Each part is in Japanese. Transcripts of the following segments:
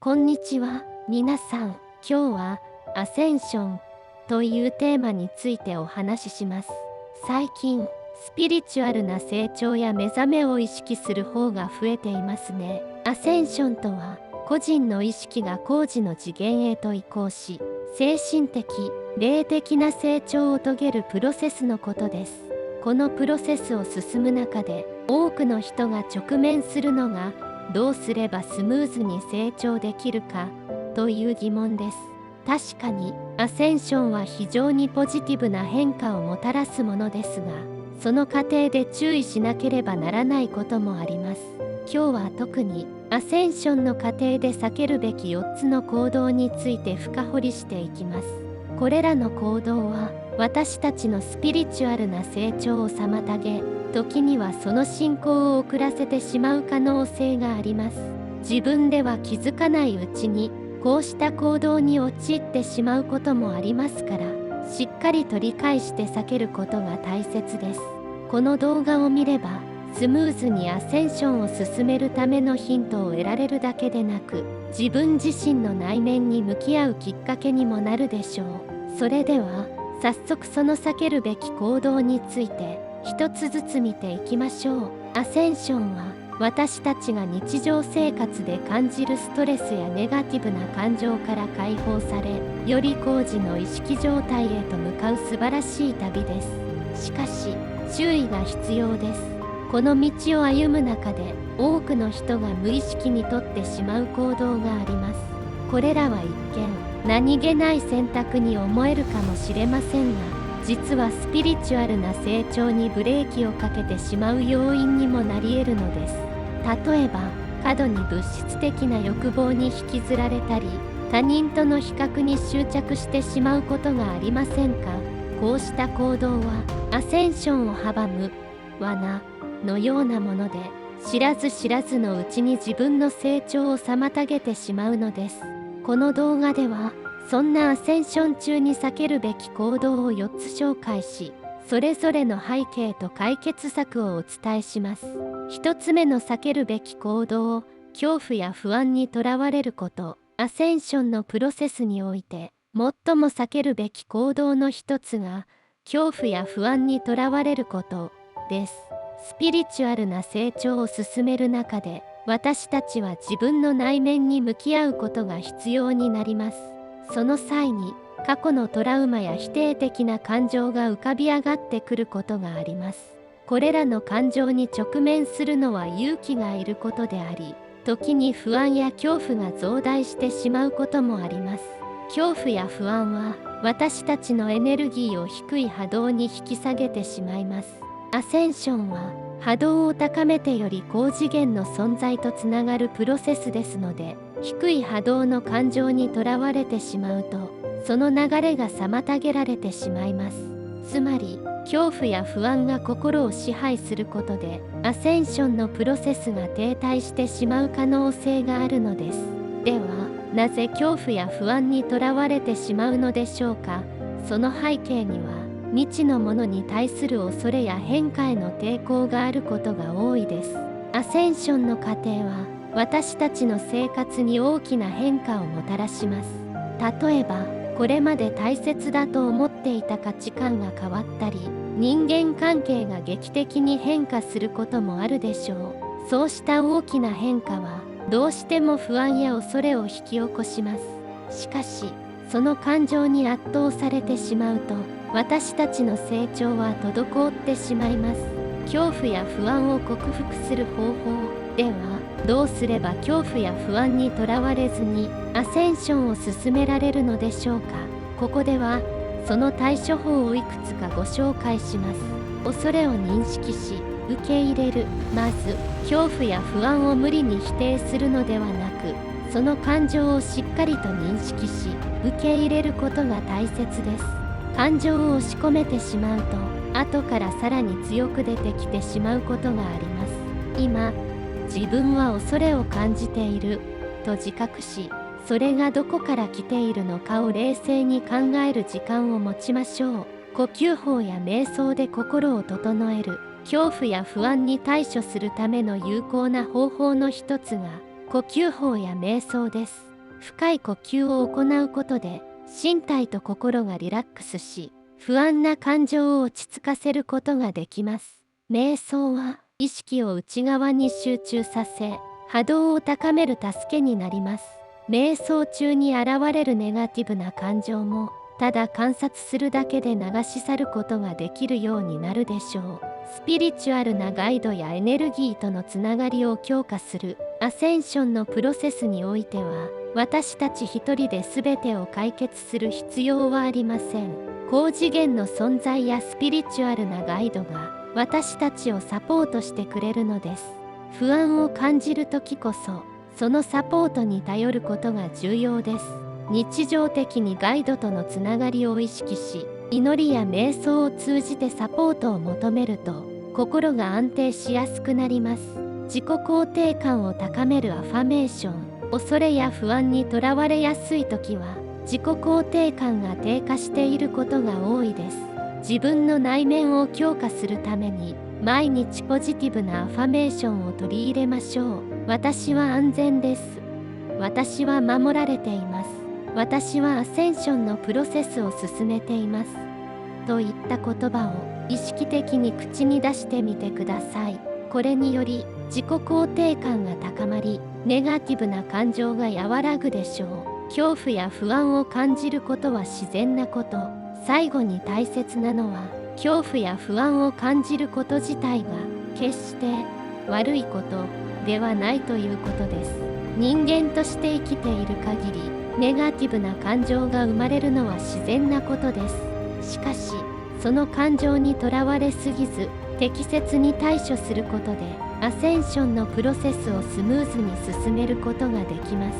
こんにちは、皆さん。今日はアセンションというテーマについてお話しします。最近、スピリチュアルな成長や目覚めを意識する方が増えていますね。アセンションとは、個人の意識が高次の次元へと移行し、精神的、霊的な成長を遂げるプロセスのことです。このプロセスを進む中で、多くの人が直面するのが、どうすればスムーズに成長できるかという疑問です。確かにアセンションは非常にポジティブな変化をもたらすものですが、その過程で注意しなければならないこともあります。今日は特にアセンションの過程で避けるべき4つの行動について深掘りしていきます。これらの行動は私たちのスピリチュアルな成長を妨げ、時にはその進行を遅らせてしまう可能性があります。自分では気づかないうちにこうした行動に陥ってしまうこともありますから、しっかりと理解して避けることが大切です。この動画を見ればスムーズにアセンションを進めるためのヒントを得られるだけでなく、自分自身の内面に向き合うきっかけにもなるでしょう。それでは早速その避けるべき行動について一つずつ見ていきましょう。アセンションは私たちが日常生活で感じるストレスやネガティブな感情から解放され、より高次の意識状態へと向かう素晴らしい旅です。しかし注意が必要です。この道を歩む中で多くの人が無意識にとってしまう行動があります。これらは一見何気ない選択に思えるかもしれませんが、実はスピリチュアルな成長にブレーキをかけてしまう要因にもなり得るのです。例えば過度に物質的な欲望に引きずられたり、他人との比較に執着してしまうことがありませんか？こうした行動はアセンションを阻む罠のようなもので、知らず知らずのうちに自分の成長を妨げてしまうのです。この動画ではそんなアセンション中に避けるべき行動を4つ紹介し、それぞれの背景と解決策をお伝えします。1つ目の避けるべき行動、恐怖や不安にとらわれること。アセンションのプロセスにおいて最も避けるべき行動の一つが恐怖や不安にとらわれることです。スピリチュアルな成長を進める中で、私たちは自分の内面に向き合うことが必要になります。その際に過去のトラウマや否定的な感情が浮かび上がってくることがあります。これらの感情に直面するのは勇気がいることであり、時に不安や恐怖が増大してしまうこともあります。恐怖や不安は私たちのエネルギーを低い波動に引き下げてしまいます。アセンションは波動を高めてより高次元の存在とつながるプロセスですので、低い波動の感情にとらわれてしまうと、その流れが妨げられてしまいます。つまり恐怖や不安が心を支配することで、アセンションのプロセスが停滞してしまう可能性があるのです。ではなぜ恐怖や不安にとらわれてしまうのでしょうか。その背景には未知のものに対する恐れや変化への抵抗があることが多いです。アセンションの過程は私たちの生活に大きな変化をもたらします。例えばこれまで大切だと思っていた価値観が変わったり、人間関係が劇的に変化することもあるでしょう。そうした大きな変化はどうしても不安や恐れを引き起こします。しかしその感情に圧倒されてしまうと、私たちの成長は滞ってしまいます。恐怖や不安を克服する方法では、どうすれば恐怖や不安にとらわれずにアセンションを進められるのでしょうか。ここではその対処法をいくつかご紹介します。恐れを認識し受け入れる。まず恐怖や不安を無理に否定するのではなく、その感情をしっかりと認識し受け入れることが大切です。感情を押し込めてしまうと、後からさらに強く出てきてしまうことがあります。今自分は恐れを感じていると自覚し、それがどこから来ているのかを冷静に考える時間を持ちましょう。呼吸法や瞑想で心を整える。恐怖や不安に対処するための有効な方法の一つが呼吸法や瞑想です。深い呼吸を行うことで身体と心がリラックスし、不安な感情を落ち着かせることができます。瞑想は意識を内側に集中させ、波動を高める助けになります。瞑想中に現れるネガティブな感情も、ただ観察するだけで流し去ることができるようになるでしょう。スピリチュアルなガイドやエネルギーとのつながりを強化するアセンションのプロセスにおいては、私たち一人で全てを解決する必要はありません。高次元の存在やスピリチュアルなガイドが私たちをサポートしてくれるのです。不安を感じるときこそ、そのサポートに頼ることが重要です。日常的にガイドとのつながりを意識し、祈りや瞑想を通じてサポートを求めると、心が安定しやすくなります。自己肯定感を高めるアファメーション。恐れや不安にとらわれやすい時は、自己肯定感が低下していることが多いです。自分の内面を強化するために、毎日ポジティブなアファメーションを取り入れましょう。私は安全です。私は守られています。私はアセンションのプロセスを進めています。といった言葉を意識的に口に出してみてください。これにより自己肯定感が高まり、ネガティブな感情が和らぐでしょう。恐怖や不安を感じることは自然なこと。最後に大切なのは、恐怖や不安を感じること自体が決して悪いことではないということです。人間として生きている限り、ネガティブな感情が生まれるのは自然なことです。しかし、その感情にとらわれすぎず、適切に対処することで、アセンションのプロセスをスムーズに進めることができます。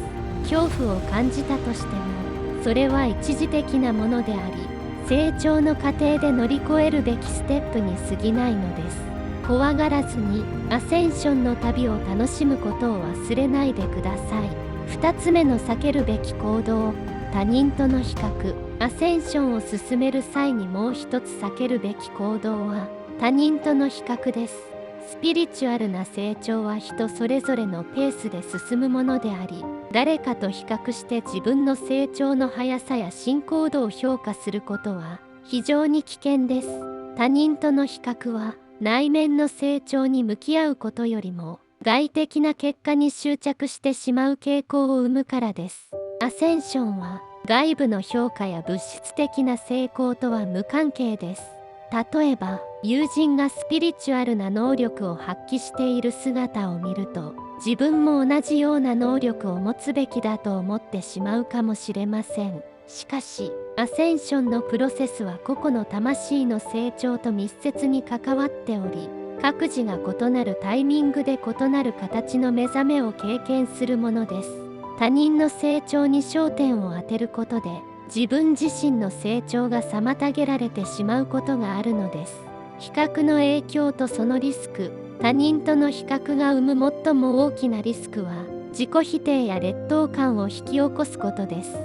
恐怖を感じたとしても、それは一時的なものであり、成長の過程で乗り越えるべきステップに過ぎないのです。怖がらずにアセンションの旅を楽しむことを忘れないでください。2つ目の避けるべき行動、他人との比較。アセンションを進める際にもう一つ避けるべき行動は他人との比較です。スピリチュアルな成長は人それぞれのペースで進むものであり、誰かと比較して自分の成長の速さや進行度を評価することは非常に危険です。他人との比較は内面の成長に向き合うことよりも外的な結果に執着してしまう傾向を生むからです。アセンションは外部の評価や物質的な成功とは無関係です。例えば、友人がスピリチュアルな能力を発揮している姿を見ると、自分も同じような能力を持つべきだと思ってしまうかもしれません。しかし、アセンションのプロセスは個々の魂の成長と密接に関わっており、各自が異なるタイミングで異なる形の目覚めを経験するものです。他人の成長に焦点を当てることで、自分自身の成長が妨げられてしまうことがあるのです。比較の影響とそのリスク。他人との比較が生む最も大きなリスクは、自己否定や劣等感を引き起こすことです。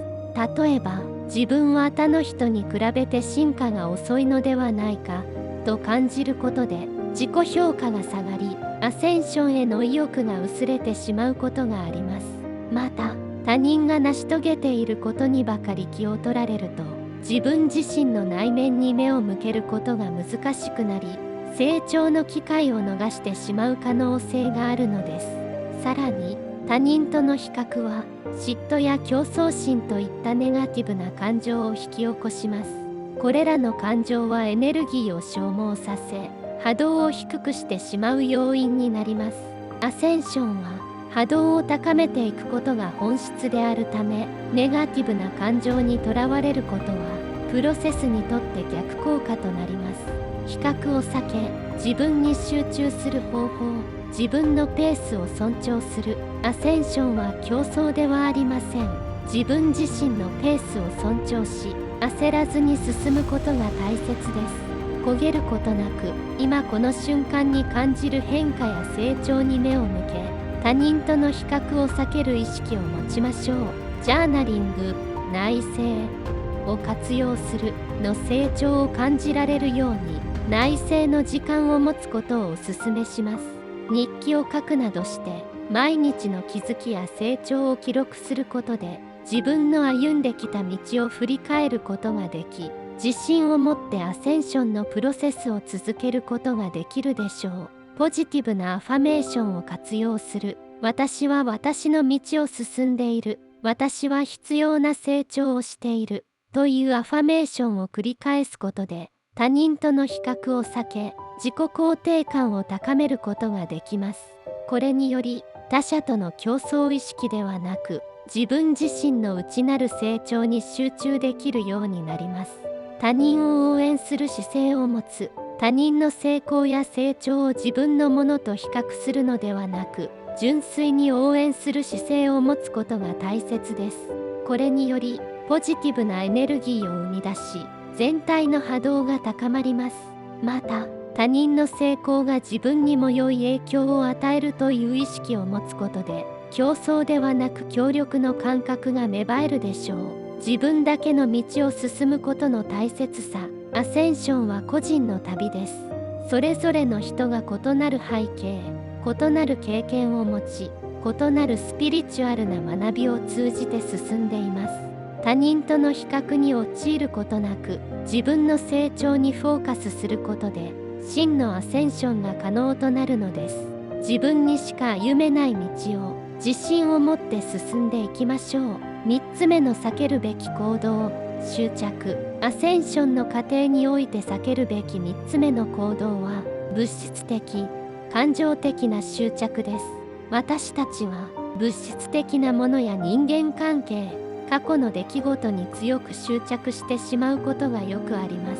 例えば、自分は他の人に比べて進化が遅いのではないかと感じることで、自己評価が下がり、アセンションへの意欲が薄れてしまうことがあります。また、他人が成し遂げていることにばかり気を取られると、自分自身の内面に目を向けることが難しくなり、成長の機会を逃してしまう可能性があるのです。さらに、他人との比較は、嫉妬や競争心といったネガティブな感情を引き起こします。これらの感情はエネルギーを消耗させ、波動を低くしてしまう要因になります。アセンションは、波動を高めていくことが本質であるため、ネガティブな感情にとらわれることは、プロセスにとって逆効果となります。比較を避け、自分に集中する方法、自分のペースを尊重する。アセンションは競争ではありません。自分自身のペースを尊重し、焦らずに進むことが大切です。焦げることなく、今この瞬間に感じる変化や成長に目を向け、他人との比較を避ける意識を持ちましょう。ジャーナリング、内省を活用するの成長を感じられるように、内省の時間を持つことをお勧めします。日記を書くなどして、毎日の気づきや成長を記録することで、自分の歩んできた道を振り返ることができ、自信を持ってアセンションのプロセスを続けることができるでしょう。ポジティブなアファメーションを活用する。私は私の道を進んでいる。私は必要な成長をしている。というアファメーションを繰り返すことで、他人との比較を避け、自己肯定感を高めることができます。これにより、他者との競争意識ではなく、自分自身の内なる成長に集中できるようになります。他人を応援する姿勢を持つ。他人の成功や成長を自分のものと比較するのではなく、純粋に応援する姿勢を持つことが大切です。これにより、ポジティブなエネルギーを生み出し、全体の波動が高まります。また、他人の成功が自分にも良い影響を与えるという意識を持つことで、競争ではなく協力の感覚が芽生えるでしょう。自分だけの道を進むことの大切さ。アセンションは個人の旅です。それぞれの人が異なる背景、異なる経験を持ち、異なるスピリチュアルな学びを通じて進んでいます。他人との比較に陥ることなく、自分の成長にフォーカスすることで、真のアセンションが可能となるのです。自分にしか歩めない道を自信を持って進んでいきましょう。3つ目の避けるべき行動、執着。アセンションの過程において避けるべき3つ目の行動は、物質的、感情的な執着です。私たちは物質的なものや人間関係、過去の出来事に強く執着してしまうことがよくありま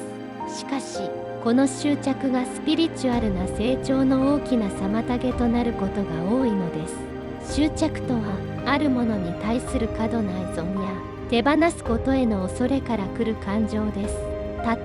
す。しかし、この執着がスピリチュアルな成長の大きな妨げとなることが多いのです。執着とは、あるものに対する過度な依存や手放すことへの恐れから来る感情です。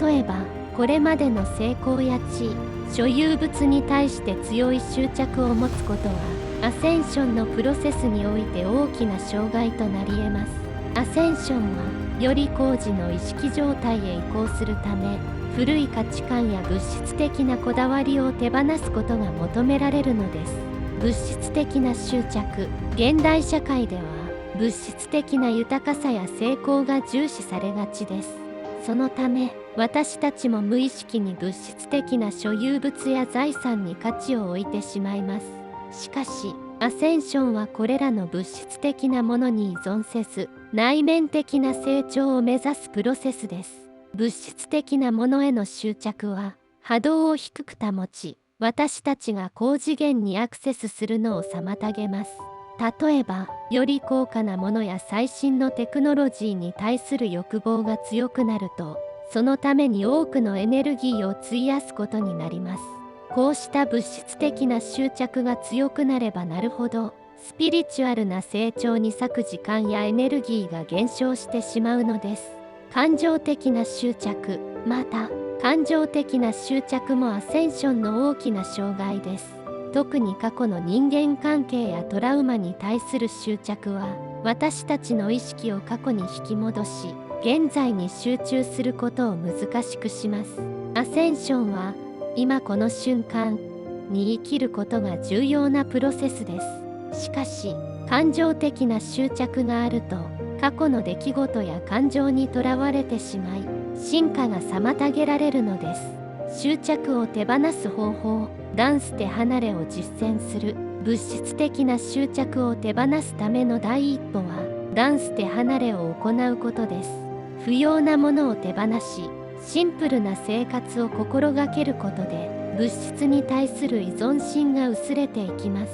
例えば、これまでの成功や地位、所有物に対して強い執着を持つことは、アセンションのプロセスにおいて大きな障害となり得ます。アセンションは、より高次の意識状態へ移行するため、古い価値観や物質的なこだわりを手放すことが求められるのです。物質的な執着。現代社会では、物質的な豊かさや成功が重視されがちです。そのため、私たちも無意識に物質的な所有物や財産に価値を置いてしまいます。しかし、アセンションはこれらの物質的なものに依存せず、内面的な成長を目指すプロセスです。物質的なものへの執着は、波動を低く保ち、私たちが高次元にアクセスするのを妨げます。例えば、より高価なものや最新のテクノロジーに対する欲望が強くなると、そのために多くのエネルギーを費やすことになります。こうした物質的な執着が強くなればなるほど、スピリチュアルな成長に割く時間やエネルギーが減少してしまうのです。感情的な執着。また、感情的な執着もアセンションの大きな障害です。特に過去の人間関係やトラウマに対する執着は、私たちの意識を過去に引き戻し、現在に集中することを難しくします。アセンションは、今この瞬間に生きることが重要なプロセスです。しかし、感情的な執着があると、過去の出来事や感情にとらわれてしまい、進化が妨げられるのです。執着を手放す方法、断捨離れを実践する。物質的な執着を手放すための第一歩は、断捨離れを行うことです。不要なものを手放し、シンプルな生活を心がけることで、物質に対する依存心が薄れていきます。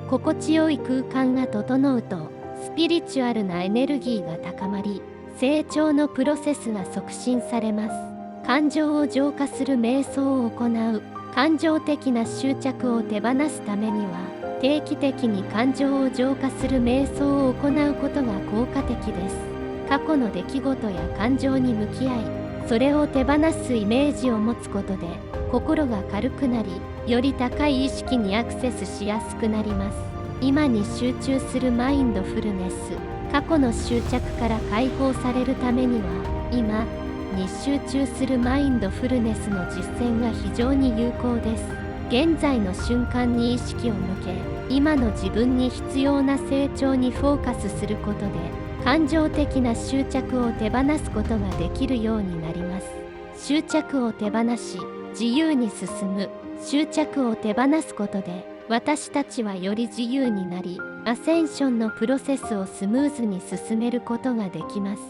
心地よい空間が整うと、スピリチュアルなエネルギーが高まり、成長のプロセスが促進されます。感情を浄化する瞑想を行う。感情的な執着を手放すためには、定期的に感情を浄化する瞑想を行うことが効果的です。過去の出来事や感情に向き合い、それを手放すイメージを持つことで、心が軽くなり、より高い意識にアクセスしやすくなります。今に集中するマインドフルネス。過去の執着から解放されるためには、今に集中するマインドフルネスの実践が非常に有効です。現在の瞬間に意識を向け、今の自分に必要な成長にフォーカスすることで、感情的な執着を手放すことができるようになります。執着を手放し、自由に進む。執着を手放すことで、私たちはより自由になり、アセンションのプロセスをスムーズに進めることができます。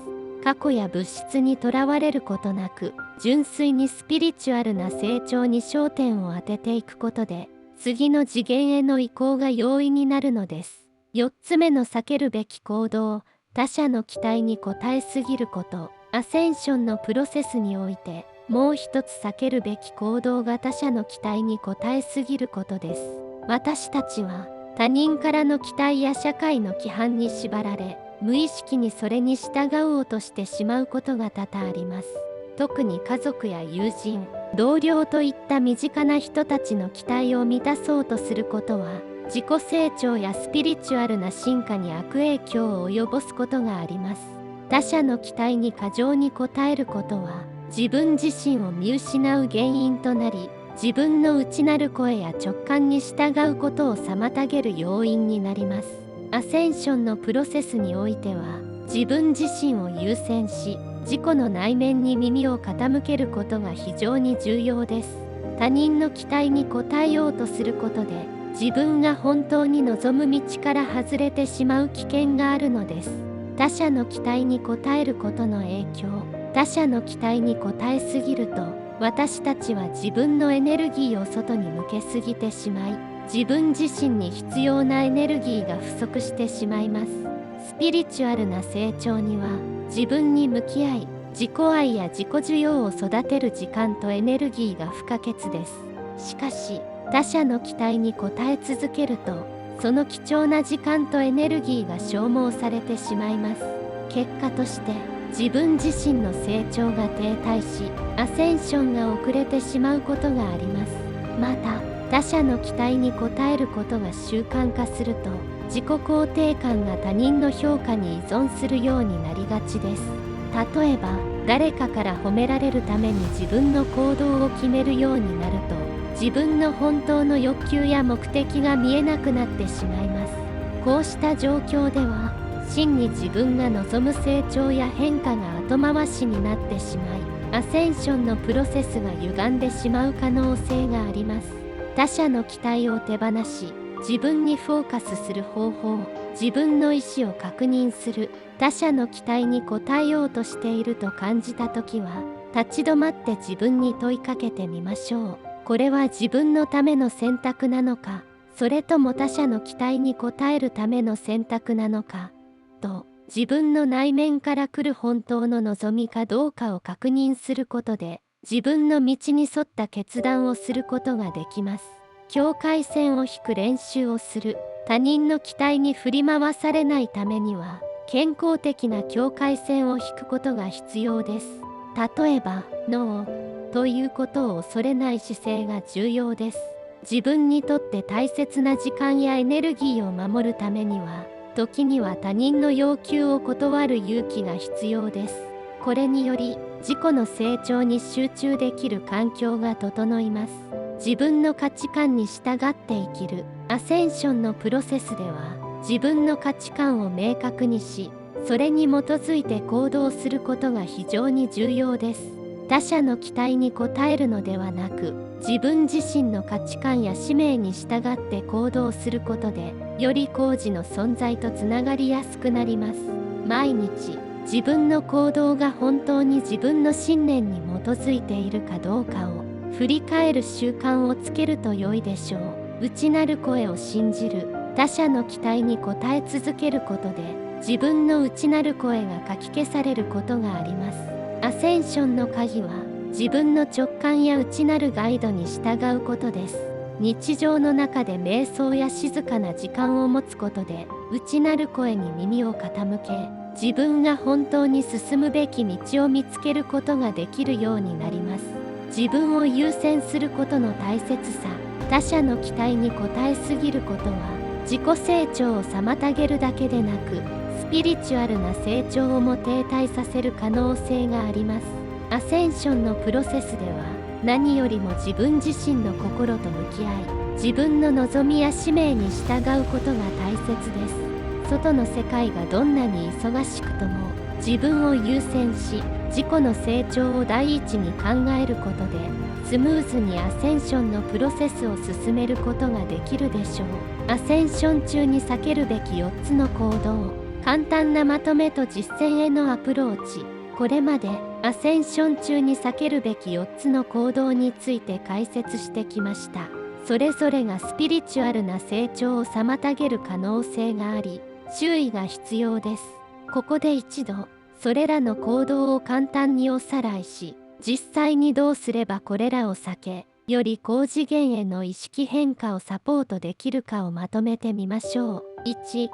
過去や物質にとらわれることなく、純粋にスピリチュアルな成長に焦点を当てていくことで、次の次元への移行が容易になるのです。4つ目の避けるべき行動、他者の期待に応えすぎること。アセンションのプロセスにおいて、もう一つ避けるべき行動が他者の期待に応えすぎることです。私たちは他人からの期待や社会の規範に縛られ、無意識にそれに従おうとしてしまうことが多々あります。特に家族や友人、同僚といった身近な人たちの期待を満たそうとすることは、自己成長やスピリチュアルな進化に悪影響を及ぼすことがあります。他者の期待に過剰に応えることは、自分自身を見失う原因となり、自分の内なる声や直感に従うことを妨げる要因になります。アセンションのプロセスにおいては、自分自身を優先し、自己の内面に耳を傾けることが非常に重要です。他人の期待に応えようとすることで、自分が本当に望む道から外れてしまう危険があるのです。他者の期待に応えることの影響。他者の期待に応えすぎると、私たちは自分のエネルギーを外に向けすぎてしまい、自分自身に必要なエネルギーが不足してしまいます。スピリチュアルな成長には、自分に向き合い、自己愛や自己需要を育てる時間とエネルギーが不可欠です。しかし、他者の期待に応え続けると、その貴重な時間とエネルギーが消耗されてしまいます。結果として、自分自身の成長が停滞し、アセンションが遅れてしまうことがあります。また、他者の期待に応えることが習慣化すると、自己肯定感が他人の評価に依存するようになりがちです。例えば、誰かから褒められるために自分の行動を決めるようになると、自分の本当の欲求や目的が見えなくなってしまいます。こうした状況では、真に自分が望む成長や変化が後回しになってしまい、アセンションのプロセスが歪んでしまう可能性があります。他者の期待を手放し、自分にフォーカスする方法。自分の意思を確認する。他者の期待に応えようとしていると感じたときは、立ち止まって自分に問いかけてみましょう。これは自分のための選択なのか、それとも他者の期待に応えるための選択なのか、と自分の内面から来る本当の望みかどうかを確認することで、自分の道に沿った決断をすることができます。境界線を引く練習をする。他人の期待に振り回されないためには、健康的な境界線を引くことが必要です。例えば、ノーということを恐れない姿勢が重要です。自分にとって大切な時間やエネルギーを守るためには、時には他人の要求を断る勇気が必要です。これにより、自己の成長に集中できる環境が整います。自分の価値観に従って生きる。アセンションのプロセスでは、自分の価値観を明確にし、それに基づいて行動することが非常に重要です。他者の期待に応えるのではなく、自分自身の価値観や使命に従って行動することで、より高次の存在とつながりやすくなります。毎日、自分の行動が本当に自分の信念に基づいているかどうかを振り返る習慣をつけると良いでしょう。内なる声を信じる。他者の期待に応え続けることで、自分の内なる声がかき消されることがあります。アセンションの鍵は、自分の直感や内なるガイドに従うことです。日常の中で瞑想や静かな時間を持つことで、内なる声に耳を傾け、自分が本当に進むべき道を見つけることができるようになります。自分を優先することの大切さ。他者の期待に応えすぎることは、自己成長を妨げるだけでなく、スピリチュアルな成長をも停滞させる可能性があります。アセンションのプロセスでは、何よりも自分自身の心と向き合い、自分の望みや使命に従うことが大切です。外の世界がどんなに忙しくとも、自分を優先し、自己の成長を第一に考えることで、スムーズにアセンションのプロセスを進めることができるでしょう。アセンション中に避けるべき4つの行動。簡単なまとめと実践へのアプローチ。これまでアセンション中に避けるべき4つの行動について解説してきました。それぞれがスピリチュアルな成長を妨げる可能性があり、注意が必要です。ここで一度、それらの行動を簡単におさらいし、実際にどうすればこれらを避け、より高次元への意識変化をサポートできるかをまとめてみましょう。1、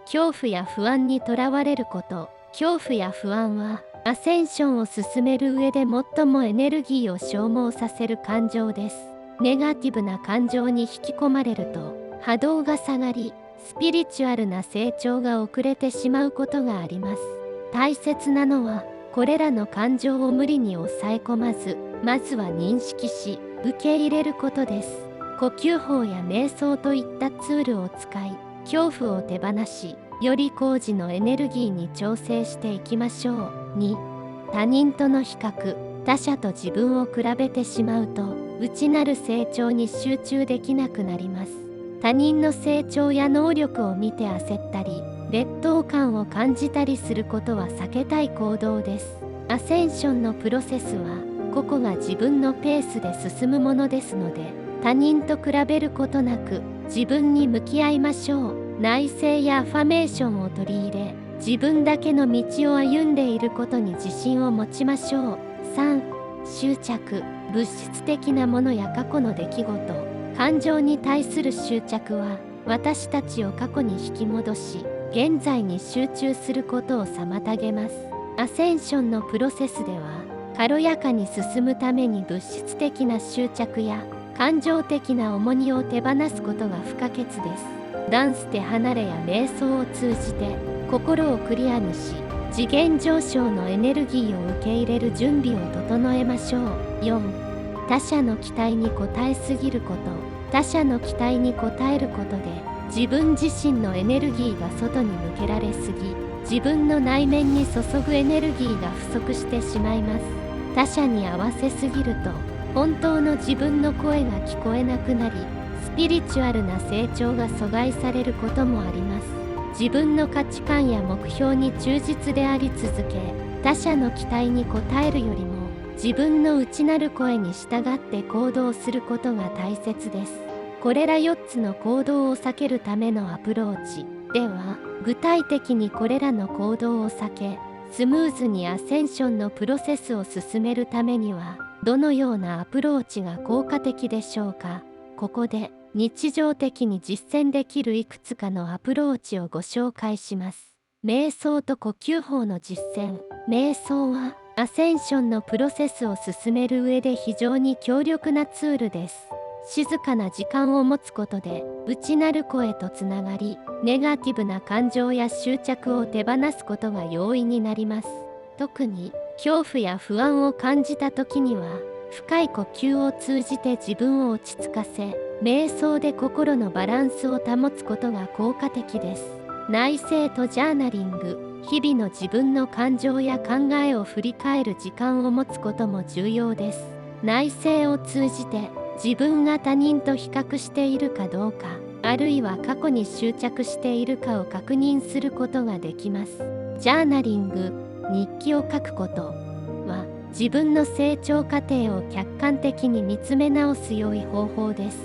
恐怖や不安にとらわれること。恐怖や不安は、アセンションを進める上で最もエネルギーを消耗させる感情です。ネガティブな感情に引き込まれると、波動が下がり、スピリチュアルな成長が遅れてしまうことがあります。大切なのは、これらの感情を無理に抑え込まず、まずは認識し、受け入れることです。呼吸法や瞑想といったツールを使い、恐怖を手放し、より高次のエネルギーに調整していきましょう。2、他人との比較。他者と自分を比べてしまうと、内なる成長に集中できなくなります。他人の成長や能力を見て焦ったり、劣等感を感じたりすることは避けたい行動です。アセンションのプロセスは、個々が自分のペースで進むものですので、他人と比べることなく、自分に向き合いましょう。内省やアファメーションを取り入れ、自分だけの道を歩んでいることに自信を持ちましょう。3、執着。物質的なものや過去の出来事、感情に対する執着は、私たちを過去に引き戻し、現在に集中することを妨げます。アセンションのプロセスでは、軽やかに進むために物質的な執着や感情的な重荷を手放すことが不可欠です。断捨て離れや瞑想を通じて心をクリアにし、次元上昇のエネルギーを受け入れる準備を整えましょう。4、他者の期待に応えすぎること。他者の期待に応えることで、自分自身のエネルギーが外に向けられすぎ、自分の内面に注ぐエネルギーが不足してしまいます。他者に合わせすぎると、本当の自分の声が聞こえなくなり、スピリチュアルな成長が阻害されることもあります。自分の価値観や目標に忠実であり続け、他者の期待に応えるよりも、自分の内なる声に従って行動することが大切です。これら4つの行動を避けるためのアプローチ。では、具体的にこれらの行動を避け、スムーズにアセンションのプロセスを進めるためには、どのようなアプローチが効果的でしょうか。ここで、日常的に実践できるいくつかのアプローチをご紹介します。瞑想と呼吸法の実践。瞑想は、アセンションのプロセスを進める上で非常に強力なツールです。静かな時間を持つことで、内なる声とつながり、ネガティブな感情や執着を手放すことが容易になります。特に、恐怖や不安を感じた時には、深い呼吸を通じて自分を落ち着かせ、瞑想で心のバランスを保つことが効果的です。内省とジャーナリング。日々の自分の感情や考えを振り返る時間を持つことも重要です。内省を通じて、自分が他人と比較しているかどうか、あるいは過去に執着しているかを確認することができます。ジャーナリング、日記を書くことは、自分の成長過程を客観的に見つめ直す良い方法です。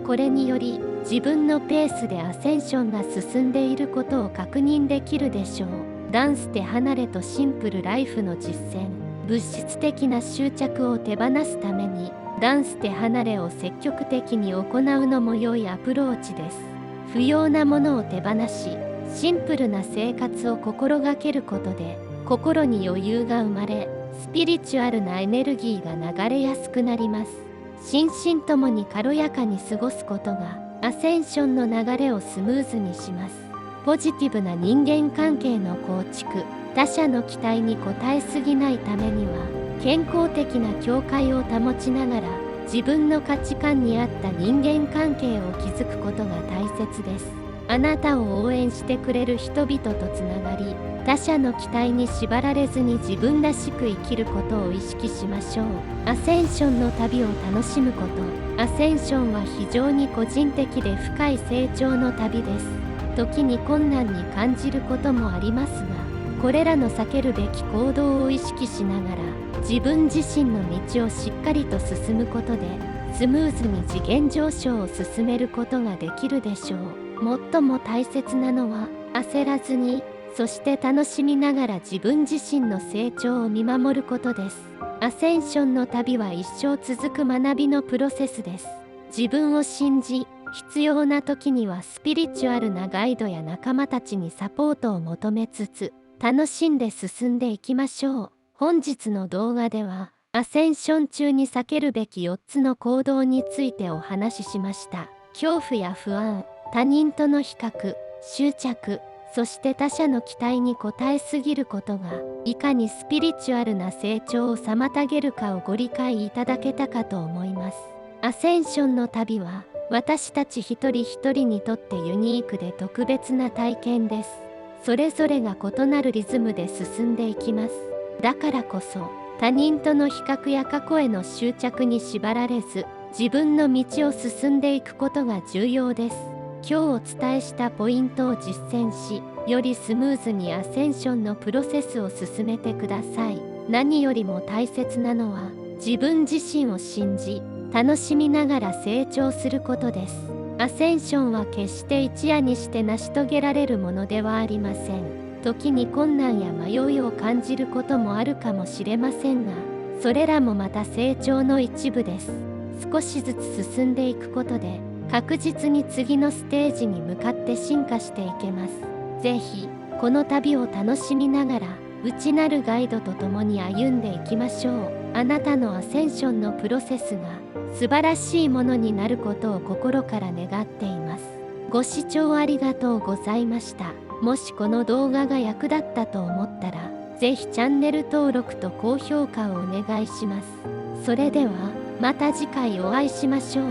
これにより、自分のペースでアセンションが進んでいることを確認できるでしょう。断捨て離れとシンプルライフの実践。物質的な執着を手放すために、断捨て離れを積極的に行うのも良いアプローチです。不要なものを手放し、シンプルな生活を心がけることで、心に余裕が生まれ、スピリチュアルなエネルギーが流れやすくなります。心身ともに軽やかに過ごすことが、アセンションの流れをスムーズにします。ポジティブな人間関係の構築。他者の期待に応えすぎないためには、健康的な境界を保ちながら、自分の価値観に合った人間関係を築くことが大切です。あなたを応援してくれる人々とつながり、他者の期待に縛られずに自分らしく生きることを意識しましょう。アセンションの旅を楽しむこと。アセンションは非常に個人的で深い成長の旅です。時に困難に感じることもありますが、これらの避けるべき行動を意識しながら、自分自身の道をしっかりと進むことで、スムーズに次元上昇を進めることができるでしょう。最も大切なのは、焦らずに、そして楽しみながら自分自身の成長を見守ることです。アセンションの旅は一生続く学びのプロセスです。自分を信じ、必要な時にはスピリチュアルなガイドや仲間たちにサポートを求めつつ、楽しんで進んでいきましょう。本日の動画では、アセンション中に避けるべき4つの行動についてお話ししました。恐怖や不安、他人との比較、執着、そして他者の期待に応えすぎることが、いかにスピリチュアルな成長を妨げるかをご理解いただけたかと思います。アセンションの旅は、私たち一人一人にとってユニークで特別な体験です。それぞれが異なるリズムで進んでいきます。だからこそ、他人との比較や過去への執着に縛られず、自分の道を進んでいくことが重要です。今日お伝えしたポイントを実践し、よりスムーズにアセンションのプロセスを進めてください。何よりも大切なのは、自分自身を信じ、楽しみながら成長することです。アセンションは決して一夜にして成し遂げられるものではありません。時に困難や迷いを感じることもあるかもしれませんが、それらもまた成長の一部です。少しずつ進んでいくことで、確実に次のステージに向かって進化していけます。ぜひ、この旅を楽しみながら、内なるガイドと共に歩んでいきましょう。あなたのアセンションのプロセスが素晴らしいものになることを心から願っています。ご視聴ありがとうございました。もしこの動画が役立ったと思ったら、ぜひチャンネル登録と高評価をお願いします。それでは、また次回お会いしましょう。